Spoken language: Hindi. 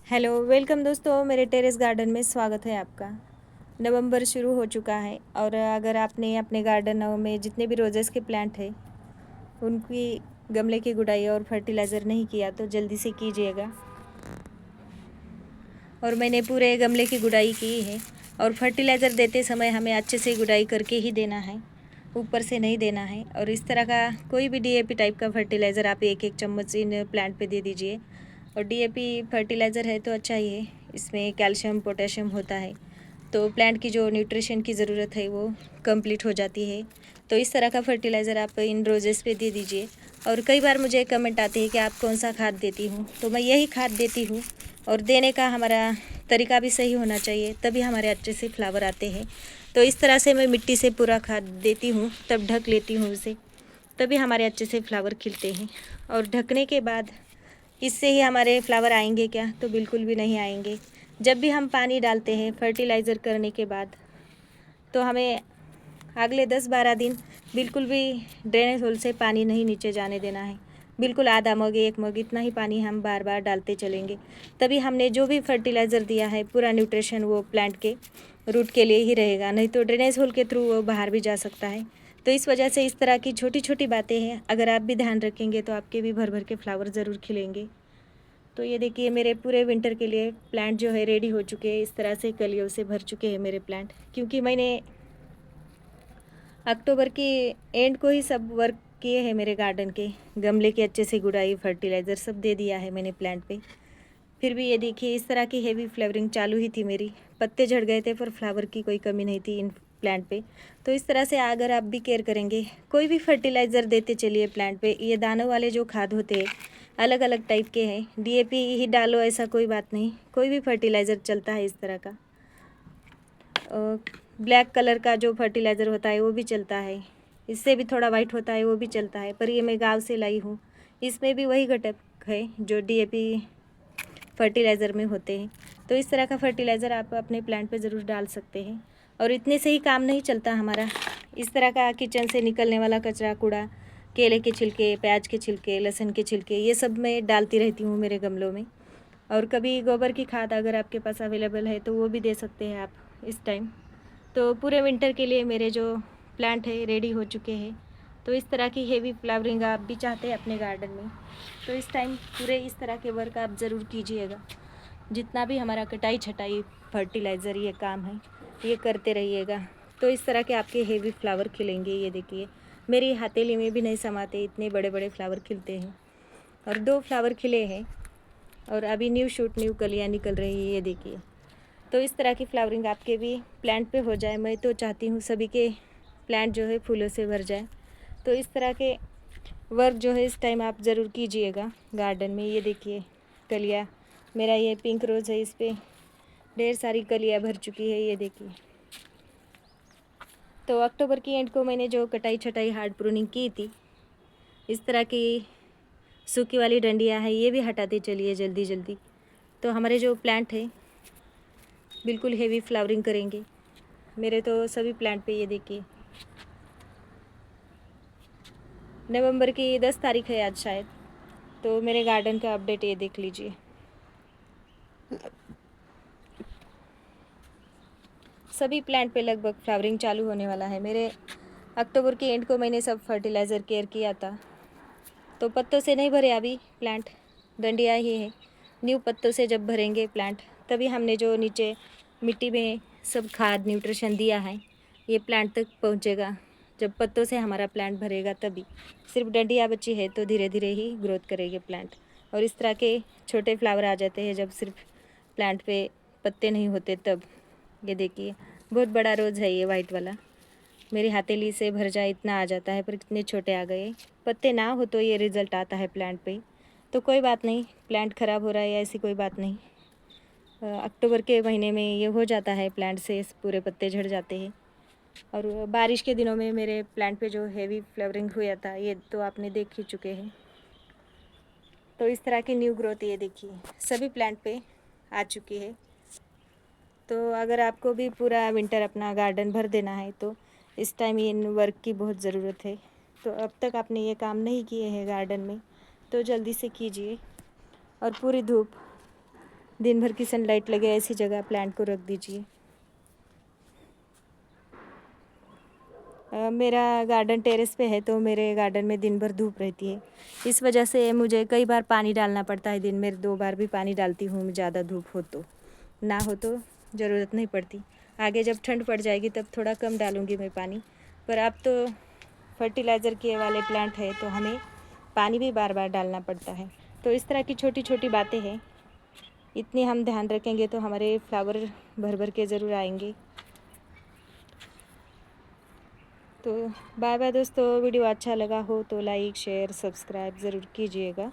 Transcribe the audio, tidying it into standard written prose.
हेलो वेलकम दोस्तों, मेरे टेरेस गार्डन में स्वागत है आपका। नवंबर शुरू हो चुका है और अगर आपने अपने गार्डन में जितने भी रोजेस के प्लांट हैं उनकी गमले की गुड़ाई और फर्टिलाइज़र नहीं किया तो जल्दी से कीजिएगा। और मैंने पूरे गमले की गुड़ाई की है और फर्टिलाइज़र देते समय हमें अच्छे से गुड़ाई करके ही देना है, ऊपर से नहीं देना है। और इस तरह का कोई भी डीएपी टाइप का फर्टिलाइज़र आप एक एक चम्मच इन प्लांट पे दे दीजिए। और डीएपी फर्टिलाइज़र है तो अच्छा ही है, इसमें कैल्शियम पोटेशियम होता है तो प्लांट की जो न्यूट्रिशन की ज़रूरत है वो कंप्लीट हो जाती है। तो इस तरह का फर्टिलाइज़र आप इन रोजेस पे दे दीजिए। और कई बार मुझे कमेंट आते हैं कि आप कौन सा खाद देती हूँ, तो मैं यही खाद देती हूँ। और देने का हमारा तरीका भी सही होना चाहिए, तभी हमारे अच्छे से फ्लावर आते हैं। तो इस तरह से मैं मिट्टी से पूरा खाद देती हूँ, तब ढक लेती हूँ उसे, तभी हमारे अच्छे से फ्लावर खिलते हैं। और ढकने के बाद इससे ही हमारे फ्लावर आएंगे क्या? तो बिल्कुल भी नहीं आएंगे। जब भी हम पानी डालते हैं फर्टिलाइज़र करने के बाद, तो हमें अगले 10-12 दिन बिल्कुल भी ड्रेनेज होल से पानी नहीं नीचे जाने देना है। बिल्कुल आधा मग 1 मग इतना ही पानी हम बार बार डालते चलेंगे, तभी हमने जो भी फर्टिलाइज़र दिया है पूरा न्यूट्रिशन वो प्लांट के रूट के लिए ही रहेगा, नहीं तो ड्रेनेज होल के थ्रू वो बाहर भी जा सकता है। तो इस वजह से इस तरह की छोटी छोटी बातें हैं, अगर आप भी ध्यान रखेंगे तो आपके भी भर भर के फ्लावर ज़रूर खिलेंगे। तो ये देखिए मेरे पूरे विंटर के लिए प्लांट जो है रेडी हो चुके हैं। इस तरह से कलियों से भर चुके हैं मेरे प्लांट, क्योंकि मैंने अक्टूबर की एंड को ही सब वर्क किए हैं मेरे गार्डन के। गमले की अच्छे से गुड़ाई, फर्टिलाइज़र सब दे दिया है मैंने प्लांट पे। फिर भी ये देखिए इस तरह की हेवी फ्लावरिंग चालू ही थी मेरी। पत्ते झड़ गए थे पर फ्लावर की कोई कमी नहीं थी इन प्लांट पे। तो इस तरह से अगर आप भी केयर करेंगे, कोई भी फर्टिलाइज़र देते चलिए प्लांट पे। ये दानों वाले जो खाद होते हैं अलग अलग टाइप के हैं, डीएपी ही डालो ऐसा कोई बात नहीं, कोई भी फर्टिलाइज़र चलता है इस तरह का। ब्लैक कलर का जो फर्टिलाइज़र होता है वो भी चलता है, इससे भी थोड़ा वाइट होता है वो भी चलता है, पर ये मैं गांव से लाई हूँ। इसमें भी वही घटक है जो डीएपी फर्टिलाइज़र में होते हैं। तो इस तरह का फर्टिलाइज़र आप अपने प्लांट पे ज़रूर डाल सकते हैं। और इतने से ही काम नहीं चलता हमारा। इस तरह का किचन से निकलने वाला कचरा कूड़ा, केले के छिलके, प्याज के छिलके, लहसुन के छिलके, ये सब मैं डालती रहती हूँ मेरे गमलों में। और कभी गोबर की खाद अगर आपके पास अवेलेबल है तो वो भी दे सकते हैं आप इस टाइम। तो पूरे विंटर के लिए मेरे जो प्लांट है रेडी हो चुके हैं। तो इस तरह की हेवी फ्लावरिंग आप भी चाहते हैं अपने गार्डन में, तो इस टाइम पूरे इस तरह के वर्क आप ज़रूर कीजिएगा। जितना भी हमारा कटाई छटाई फर्टिलाइज़र ये काम है ये करते रहिएगा, तो इस तरह के आपके हेवी फ्लावर खिलेंगे। ये देखिए मेरी हथेली में भी नहीं समाते, इतने बड़े बड़े फ्लावर खिलते हैं। और 2 फ्लावर खिले हैं और अभी न्यू शूट, न्यू कलियाँ निकल रही है, ये देखिए। तो इस तरह की फ्लावरिंग आपके भी प्लांट पे हो जाए। मैं तो चाहती हूँ सभी के प्लांट जो है फूलों से भर जाए। तो इस तरह के वर्क जो है इस टाइम आप ज़रूर कीजिएगा गार्डन में। ये देखिए कलियाँ, मेरा ये पिंक रोज़ है, इस पर ढेर सारी कलियाँ भर चुकी है, ये देखिए। तो अक्टूबर की एंड को मैंने जो कटाई छटाई हार्ड प्रूनिंग की थी, इस तरह की सूखी वाली डंडियाँ हैं ये भी हटाते चलिए जल्दी जल्दी। तो हमारे जो प्लांट है बिल्कुल हेवी फ्लावरिंग करेंगे मेरे तो सभी प्लांट पे। ये देखिए नवंबर की 10 तारीख है आज शायद, तो मेरे गार्डन का अपडेट ये देख लीजिए। सभी प्लांट पे लगभग फ्लावरिंग चालू होने वाला है मेरे। अक्टूबर के एंड को मैंने सब फर्टिलाइज़र केयर किया था, तो पत्तों से नहीं भरे अभी प्लांट, डंडियाँ ही है। न्यू पत्तों से जब भरेंगे प्लांट तभी हमने जो नीचे मिट्टी में सब खाद न्यूट्रिशन दिया है ये प्लांट तक पहुँचेगा। जब पत्तों से हमारा प्लांट भरेगा तभी। सिर्फ डंडियाँ बची है तो धीरे धीरे ही ग्रोथ करेंगे प्लांट। और इस तरह के छोटे फ्लावर आ जाते हैं जब सिर्फ प्लांट पे पत्ते नहीं होते तब। ये देखिए बहुत बड़ा रोज़ है ये वाइट वाला, मेरी हथेली से भर जाए इतना आ जाता है, पर कितने छोटे आ गए। पत्ते ना हो तो ये रिज़ल्ट आता है प्लांट पे। तो कोई बात नहीं, प्लांट ख़राब हो रहा है या ऐसी कोई बात नहीं। अक्टूबर के महीने में ये हो जाता है, प्लांट से पूरे पत्ते झड़ जाते हैं। और बारिश के दिनों में मेरे प्लांट पे जो हेवी फ्लावरिंग हुआ था ये तो आपने देख ही चुके हैं। तो इस तरह की न्यू ग्रोथ ये देखिए सभी प्लांट पे आ चुकी है। तो अगर आपको भी पूरा विंटर अपना गार्डन भर देना है तो इस टाइम इन वर्क की बहुत ज़रूरत है। तो अब तक आपने ये काम नहीं किए हैं गार्डन में तो जल्दी से कीजिए। और पूरी धूप दिन भर की सनलाइट लगे ऐसी जगह प्लांट को रख दीजिए। मेरा गार्डन टेरेस पे है, तो मेरे गार्डन में दिन भर धूप रहती है। इस वजह से मुझे कई बार पानी डालना पड़ता है। दिन में 2 बार भी पानी डालती हूँ, ज़्यादा धूप हो तो। ना हो तो ज़रूरत नहीं पड़ती। आगे जब ठंड पड़ जाएगी तब थोड़ा कम डालूँगी मैं पानी। पर अब तो फर्टिलाइज़र के वाले प्लांट है, तो हमें पानी भी बार बार डालना पड़ता है। तो इस तरह की छोटी छोटी बातें हैं, इतनी हम ध्यान रखेंगे तो हमारे फ्लावर भर भर के ज़रूर आएंगे। तो बाय बाय दोस्तों। वीडियो अच्छा लगा हो तो लाइक शेयर सब्सक्राइब ज़रूर कीजिएगा।